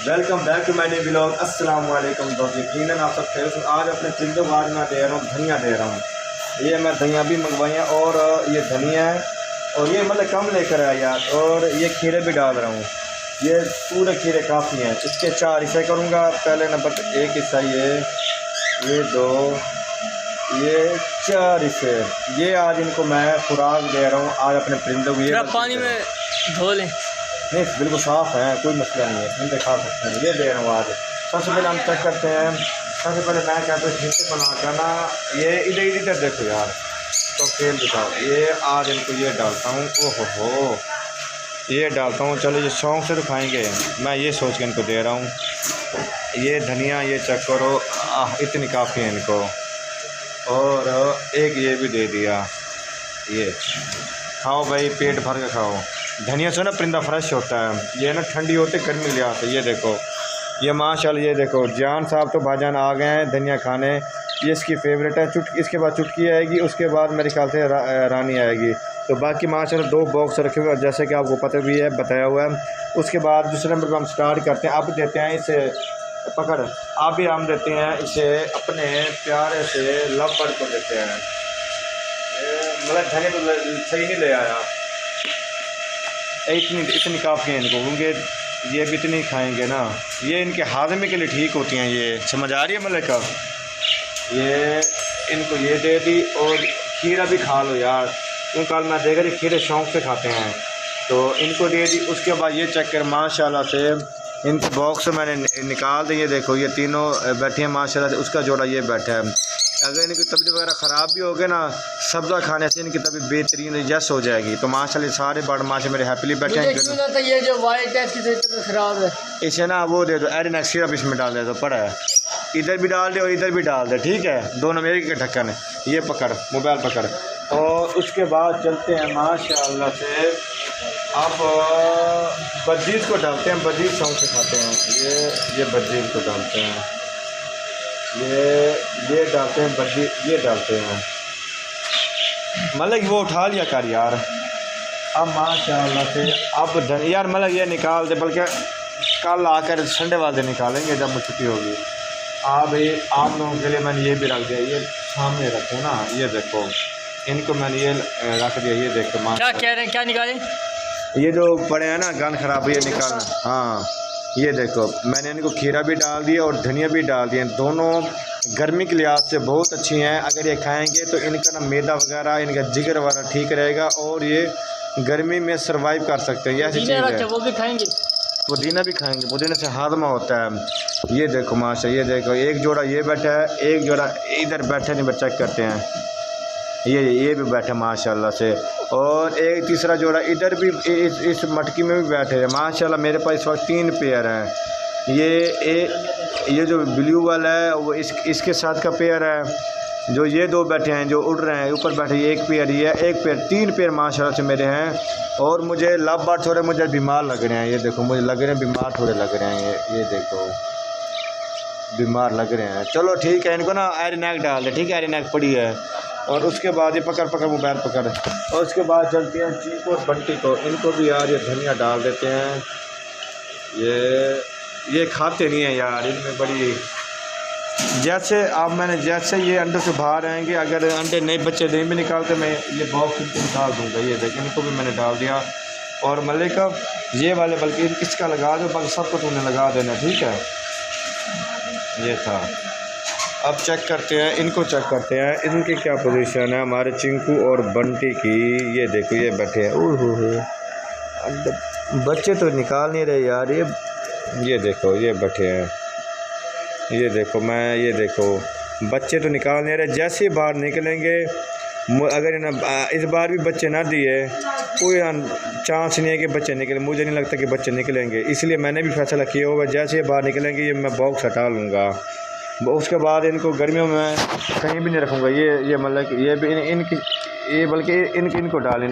Welcome back to my new blog. अस्सलाम वालेकुम दोस्तों, यकीनन आप सब खैर से। आज अपने चिंदों को आज मैं दे रहा हूँ धनिया दे रहा हूँ। ये मैं धनिया भी मंगवाई है और ये धनिया है और ये मतलब कम लेकर आया यार। और ये खीरे भी डाल रहा हूँ। ये पूरे खीरे काफ़ी हैं। इसके 4 हिस्से करूँगा। पहले नंबर 1 हिस्सा ये 2 ये 4 हिस्से। ये आज इनको मैं खुराक दे रहा हूँ आज अपने परिंदों को। ये पानी में धो लें, नहीं बिल्कुल साफ़ है, कोई मसला नहीं है, परिंदे खा सकते हैं। ये दे रहा हूँ आज। सबसे पहले हम चेक करते हैं। सबसे पहले मैं कहता हूँ हिस्से बना कर ना, ये इधर इधर देखो यार, तो खेल दिखाओ। ये आज इनको ये डालता हूँ। ओहो हो, ये डालता हूँ। चलो ये शौक़ से तो खाएँगे, मैं ये सोच के इनको दे रहा हूँ। ये धनिया ये चेक करो, इतनी काफ़ी है इनको। और एक ये भी दे दिया। ये खाओ भाई, पेट भर के खाओ। धनिया से ना परिंदा फ्रेश होता है। ये ना ठंडी होती है, गर्मी ले आते। ये देखो, ये माशाल्लाह, ये देखो जान साहब तो भाईजान आ गए हैं धनिया खाने। ये इसकी फेवरेट है। इसके बाद चुटकी आएगी, उसके बाद मेरे ख्याल से रानी आएगी। तो बाकी माशाल्लाह 2 बॉक्स रखे हुए जैसे कि आपको पता भी है, बताया हुआ है। उसके बाद दूसरे नंबर पर हम स्टार्ट करते हैं। अब देते हैं इसे पकड़। आप भी हम देते हैं इसे अपने प्यारे से लव बर्ड को देते हैं। मतलब धनिया तो सही नहीं ले आया। इतनी काफ़ी है इनको, क्योंकि ये भी इतनी खाएंगे ना। ये इनके हाजमे के लिए ठीक होती हैं। ये समझ आ रही है मलिका? ये इनको ये दे दी। और खीरा भी खा लो यार, क्योंकि कल मैं देखा रही खीरे शौक़ से खाते हैं, तो इनको दे दी। उसके बाद ये चेक कर माशाल्लाह से इनके बॉक्स मैंने निकाल दी। ये देखो ये तीनों बैठे हैं माशाल्लाह से। उसका जोड़ा ये बैठा है। अगर इनकी तबीयत वगैरह ख़राब भी हो गई ना, सब्ज़ा खाने से इनकी तबीयत बेहतरीन एडजस्ट हो जाएगी। तो माशाल्लाह सारे बर्ड माशा मेरे हैप्पीली बैठे हैं। ये जो वाइट है इसकी तबीयत ख़राब है, इसे ना वो दे दो, एरिनेक्स सिरप इसमें डाल दे दो। पड़ा है, इधर भी डाल दे और इधर भी डाल दे, ठीक है? दोनों मेरे के ढक्कन है। ये पकड़, मोबाइल पकड़। और उसके बाद चलते हैं माशाल्लाह से। अब बजीज़ को डालते हैं। बजीज़ शौक़ से खाते हैं। ये बजीज़ को डालते हैं। ये डालते हैं बजीज़, ये डालते हैं। मतलब वो उठा लिया कर यार। अब माशाल्लाह से अब यार मतलब ये निकाल दे, बल्कि कल आकर संडे वाले निकालेंगे जब छुट्टी होगी। आप लोगों के लिए मैंने ये भी रख दिया। ये सामने रखो ना, ये देखो इनको मैंने ये रख दिया। ये देखो क्या कह रहे हैं, क्या निकालें? ये जो पड़े हैं ना गन खराब, ये निकालना। हाँ ये देखो मैंने इनको खीरा भी डाल दिया और धनिया भी डाल दिया। दोनों गर्मी के लिहाज से बहुत अच्छी हैं। अगर ये खाएंगे तो इनका ना मैदा वगैरह, इनका जिगर वगैरह ठीक रहेगा और ये गर्मी में सर्वाइव कर सकते हैं। ऐसी चीज़ है। वो भी खाएंगे, पुदीना भी खाएंगे, पुदीने से हाजमा होता है। ये देखो माशा, ये देखो एक जोड़ा ये बैठा है, एक जोड़ा इधर बैठा नहीं, बस चेक करते हैं। ये भी बैठा माशाल्लाह से। और एक तीसरा जोड़ा इधर भी इस मटकी में भी बैठे हैं माशाल्लाह। मेरे पास इस वक्त 3 पेयर हैं। ये जो ब्लू वाला है वो इसके साथ का पेयर है। जो ये 2 बैठे हैं जो उड़ रहे हैं ऊपर बैठे, ये 1 पेयर, ये 1 पेयर, 3 पेयर माशाल्लाह से मेरे हैं। और मुझे लव बर्ड थोड़े मुझे बीमार लग रहे हैं। ये देखो मुझे लग रहे हैं बीमार थोड़े लग रहे हैं। ये देखो बीमार लग रहे हैं। चलो ठीक है, इनको ना एरिनेक डाल दे, ठीक है? एरिनेक पड़ी है। और उसके बाद ये पकड़ मोबाइल पकड़। और उसके बाद चलते हैं चीकू और बंटी को। इनको भी यार ये धनिया डाल देते हैं। ये खाते नहीं हैं यार, इनमें बड़ी जैसे ये अंडे से बाहर आएंगे, अगर अंडे नए बच्चे नहीं भी निकालते, मैं ये बॉक्स इनको निकाल दूँगा। ये देखें, इनको भी मैंने डाल दिया। और मलिका ये वाले बल्कि किसका लगा दो, बाकी सबको तुमने लगा देना, ठीक है? ये था। अब चेक करते हैं, इनको चेक करते हैं इनकी क्या पोजीशन है हमारे चिंकू और बंटी की। ये देखो ये बैठे हैं। ओह बच्चे तो निकाल नहीं रहे यार। ये देखो ये बैठे हैं। ये देखो ये देखो बच्चे तो निकाल नहीं रहे। जैसे ही बाहर निकलेंगे, अगर इस बार भी बच्चे ना दिए, कोई चांस नहीं है कि बच्चे निकले। मुझे नहीं लगता कि बच्चे निकलेंगे, इसलिए मैंने भी फैसला किया हुआ जैसे ही बाहर निकलेंगे ये मैं बॉक्स हटा लूँगा। उसके बाद इनको गर्मियों में कहीं भी नहीं रखूँगा। ये मतलब ये भी इनकी ये बल्कि इनको डाल,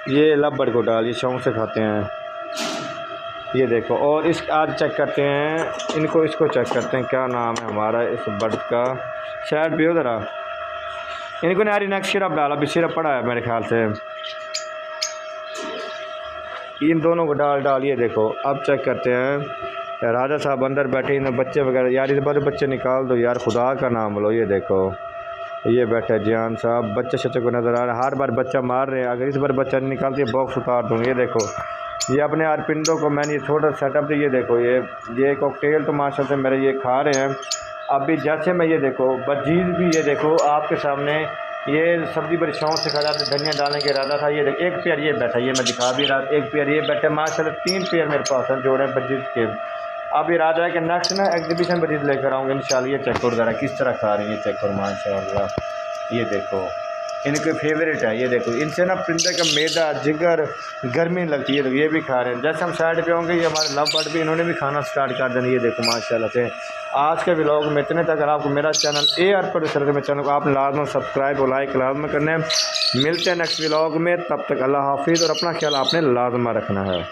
ये लव बर्ड को डाल, ये शौक़ से खाते हैं। ये देखो। और आज चेक करते हैं इसको चेक करते हैं क्या नाम है हमारा इस बर्ड का। शायद भी हो ज़रा, इनको ने एरिनेक्स सिरप डाला, अभी सिरप पड़ा है मेरे ख्याल से। इन दोनों को डाल। ये देखो अब चेक करते हैं राजा साहब अंदर बैठे इन बच्चे वगैरह, यार इस बार बच्चे निकाल दो यार, खुदा का नाम लो। ये देखो ये बैठे जियान साहब, बच्चे शच्चे को नज़र आ रहा है, हर बार बच्चा मार रहे हैं। अगर इस बार बच्चा नहीं निकालती बॉक्स उतार दूँगी। ये देखो ये अपने आरपिंडों को मैंने ये छोटा सेटअप दिया। ये देखो ये कॉकटेल तो माशाल्लाह से मेरे ये खा रहे हैं। अभी जैसे मैं ये देखो बजीज भी, ये देखो आपके सामने ये सब्ज़ी बड़ी शौक से खा रहा था, धनिया डालने के इरादा था। ये देखो एक पेयर ये बैठा, ये मैं दिखा भी रहा, एक पेयर ये बैठे माशाल्लाह, 3 पेयर मेरे पास हैं जोड़े बजीज के। अब इरादा है कि नेक्स्ट ना एग्जीबिशन बजीज लेकर आऊँगा इंशाल्लाह। ये चेक करो ज़रा किस तरह खा रही है, चेक करो माशाल्लाह। ये देखो इनके फेवरेट है। ये देखो इनसे ना परिंदे का मैदा जिगर गर्मी लगती है, तो ये भी खा रहे हैं। जैसे हम साइड पे होंगे ये हमारे लव बर्ड भी, इन्होंने भी खाना स्टार्ट कर देना। ये देखो माशाल्लाह से। आज के व्लॉग में इतने तक। अगर आपको मेरा चैनल AR प्रोड्यूसर के चैनल को आप लाजम सब्सक्राइब और लाइक लाजम करना है। मिलते हैं नेक्स्ट व्लॉग में, तब तक अल्लाह हाफिज़ और अपना ख्याल आपने लाजमा रखना है।